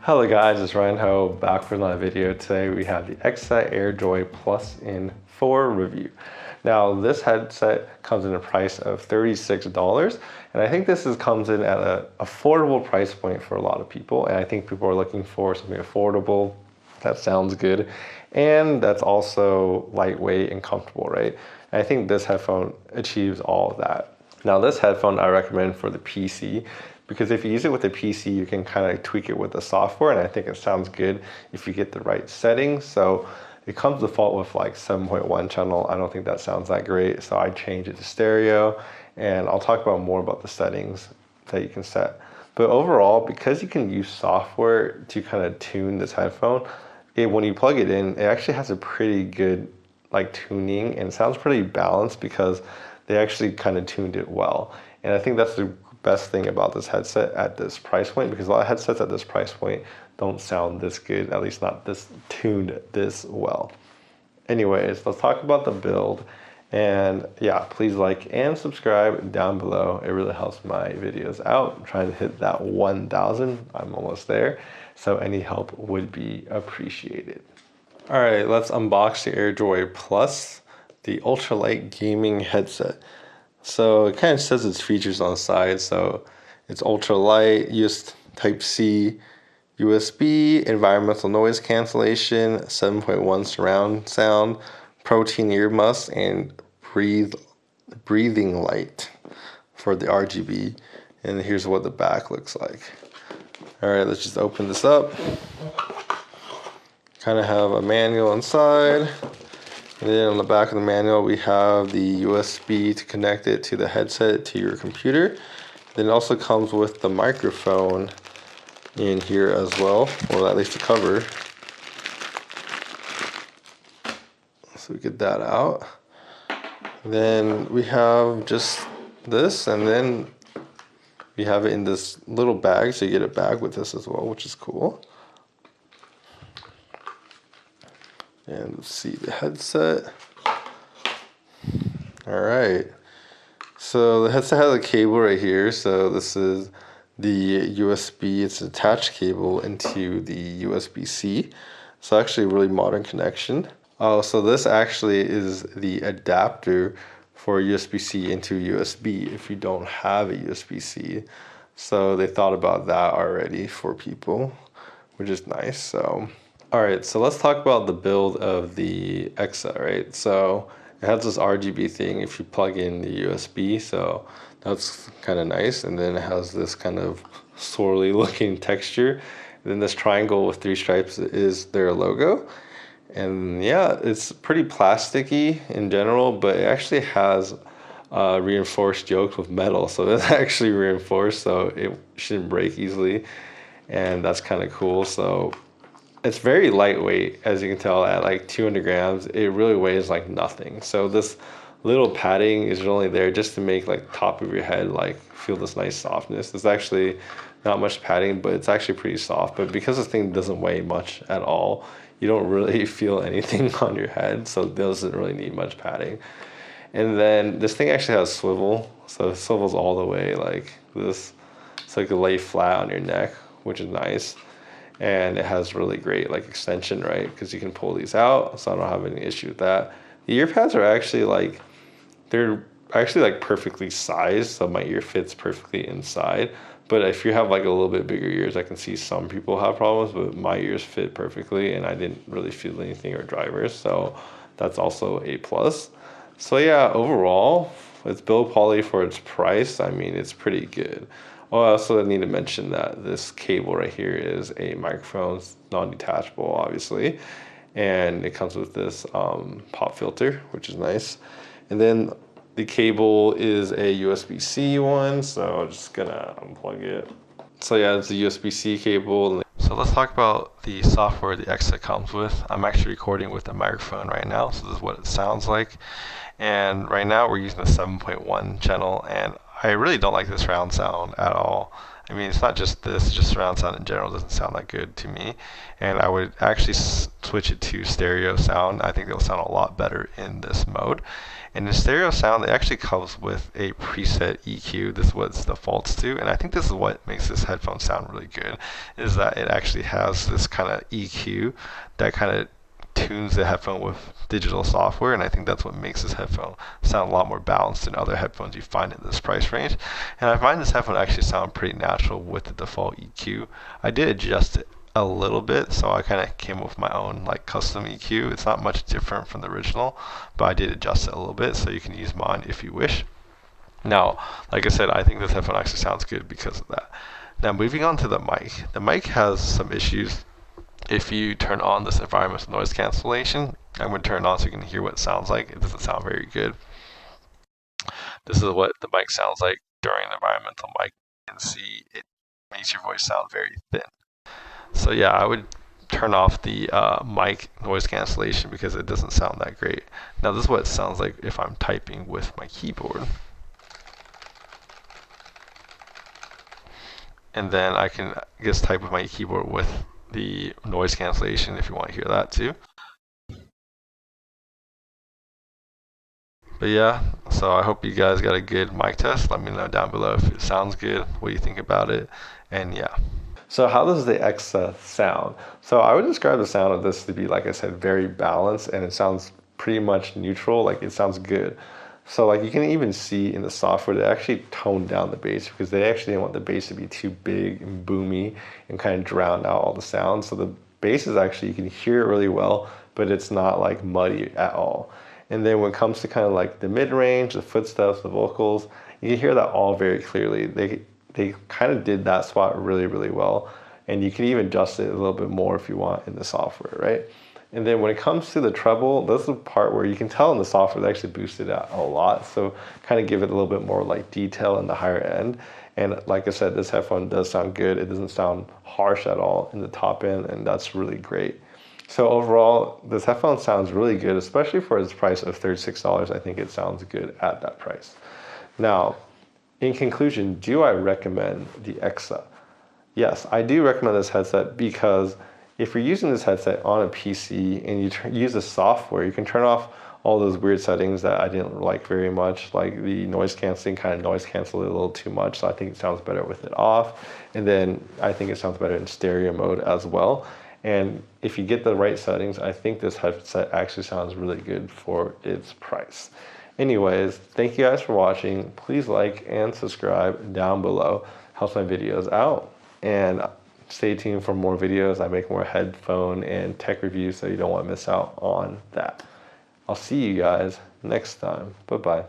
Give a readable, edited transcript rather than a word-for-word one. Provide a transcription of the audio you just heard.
Hello guys, it's Ryan Ho back with another video. Today we have the Eksa Airjoy Plus in 4 review. Now this headset comes in a price of $36, and I think comes in at an affordable price point for a lot of people, and I think people are looking for something affordable that sounds good and that's also lightweight and comfortable, right? And I think this headphone achieves all of that. Now this headphone I recommend for the PC because if you use it with the PC, you can kind of tweak it with the software, and I think it sounds good if you get the right settings. So it comes default with like 7.1 channel. I don't think that sounds that great, so I changed it to stereo, and I'll talk about more about the settings that you can set. But overall, because you can use software to kind of tune this headphone, when you plug it in, it actually has a pretty good like tuning and sounds pretty balanced because they actually kind of tuned it well. And I think that's the best thing about this headset at this price point, because a lot of headsets at this price point don't sound this good, at least not this tuned this well. Anyways, let's talk about the build. And yeah, please like and subscribe down below. It really helps my videos out. I'm trying to hit that 1,000. I'm almost there. So any help would be appreciated. All right, let's unbox the Airjoy Plus, the ultralight gaming headset. So it kind of says its features on the side. So it's ultralight, use Type-C, USB, environmental noise cancellation, 7.1 surround sound, protein ear muffs, and breathing light for the RGB. And here's what the back looks like. All right, let's just open this up. Kind of have a manual inside. And then on the back of the manual, we have the USB to connect it to the headset to your computer. Then it also comes with the microphone in here as well, or at least the cover. So we get that out. Then we have just this, and then we have it in this little bag, so you get a bag with this as well, which is cool. And let's see the headset. All right. So the headset has a cable right here. So this is the USB. It's an attached cable into the USB-C. So actually a really modern connection. Oh, so this actually is the adapter for USB-C into USB if you don't have a USB-C. So they thought about that already for people, which is nice. So. All right, so let's talk about the build of the Eksa, right? So it has this RGB thing if you plug in the USB, so that's kind of nice. And then it has this kind of swirly looking texture. And then this triangle with 3 stripes is their logo. And yeah, it's pretty plasticky in general, but it actually has reinforced yolks with metal. So it's actually reinforced, so it shouldn't break easily. And that's kind of cool. So it's very lightweight, as you can tell, at like 200 grams. It really weighs like nothing. So this little padding is only there just to make like top of your head like feel this nice softness. There's actually not much padding, but it's actually pretty soft. But because this thing doesn't weigh much at all, you don't really feel anything on your head. So it doesn't really need much padding. And then this thing actually has swivel. So it swivels all the way like this. So you can lay flat on your neck, which is nice. And it has really great like extension, right? Because you can pull these out, so I don't have any issue with that. The ear pads are actually like, they're actually like perfectly sized, so my ear fits perfectly inside. But if you have like a little bit bigger ears, I can see some people have problems, but my ears fit perfectly and I didn't really feel anything or drivers, so that's also a plus. So yeah, overall, it's build quality for its price. I mean, it's pretty good. Oh, I also need to mention that this cable right here is a microphone, non-detachable, obviously. And it comes with this pop filter, which is nice. And then the cable is a USB-C one, so I'm just gonna unplug it. So yeah, it's a USB-C cable. So let's talk about the software the Eksa comes with. I'm actually recording with a microphone right now, so this is what it sounds like. And right now we're using a 7.1 channel, and I really don't like the surround sound at all. I mean, it's not just this, just surround sound in general doesn't sound that good to me. And I would actually switch it to stereo sound. I think it'll sound a lot better in this mode. And in stereo sound, it actually comes with a preset EQ. This is what it defaults to. And I think this is what makes this headphone sound really good, is that it actually has this kind of EQ that kind of tunes the headphone with digital software, and I think that's what makes this headphone sound a lot more balanced than other headphones you find in this price range. And I find this headphone actually sound pretty natural with the default EQ. I did adjust it a little bit, so I kind of came up with my own like custom EQ. It's not much different from the original, but I did adjust it a little bit, so you can use mine if you wish. Now, like I said, I think this headphone actually sounds good because of that. Now, moving on to the mic. The mic has some issues. If you turn on this environmental noise cancellation, I'm going to turn it on so you can hear what it sounds like. It doesn't sound very good. This is what the mic sounds like during the environmental mic. You can see it makes your voice sound very thin. So yeah, I would turn off the mic noise cancellation because it doesn't sound that great. Now this is what it sounds like if I'm typing with my keyboard. And then I can just type with my keyboard with the noise cancellation if you want to hear that too. But yeah, so I hope you guys got a good mic test. Let me know down below if it sounds good, what you think about it, and yeah. So how does the Eksa sound? So I would describe the sound of this to be, like I said, very balanced, and it sounds pretty much neutral. Like it sounds good. So like you can even see in the software they actually toned down the bass because they actually didn't want the bass to be too big and boomy and kind of drown out all the sounds. So the bass is actually, you can hear it really well, but it's not like muddy at all. And then when it comes to kind of like the mid range, the footsteps, the vocals, you can hear that all very clearly. They kind of did that spot really, really well. And you can even adjust it a little bit more if you want in the software, right? And then when it comes to the treble, this is the part where you can tell in the software they actually boosted it a lot. So kind of give it a little bit more like detail in the higher end. And like I said, this headphone does sound good. It doesn't sound harsh at all in the top end, and that's really great. So overall, this headphone sounds really good, especially for its price of $36. I think it sounds good at that price. Now, in conclusion, do I recommend the Eksa? Yes, I do recommend this headset because if you're using this headset on a PC and you use the software, you can turn off all those weird settings that I didn't like very much, like the noise canceling kind of noise cancel it a little too much. So I think it sounds better with it off. And then I think it sounds better in stereo mode as well. And if you get the right settings, I think this headset actually sounds really good for its price. Anyways, thank you guys for watching. Please like and subscribe down below. Helps my videos out. And stay tuned for more videos. I make more headphone and tech reviews, so you don't want to miss out on that. I'll see you guys next time. Bye-bye.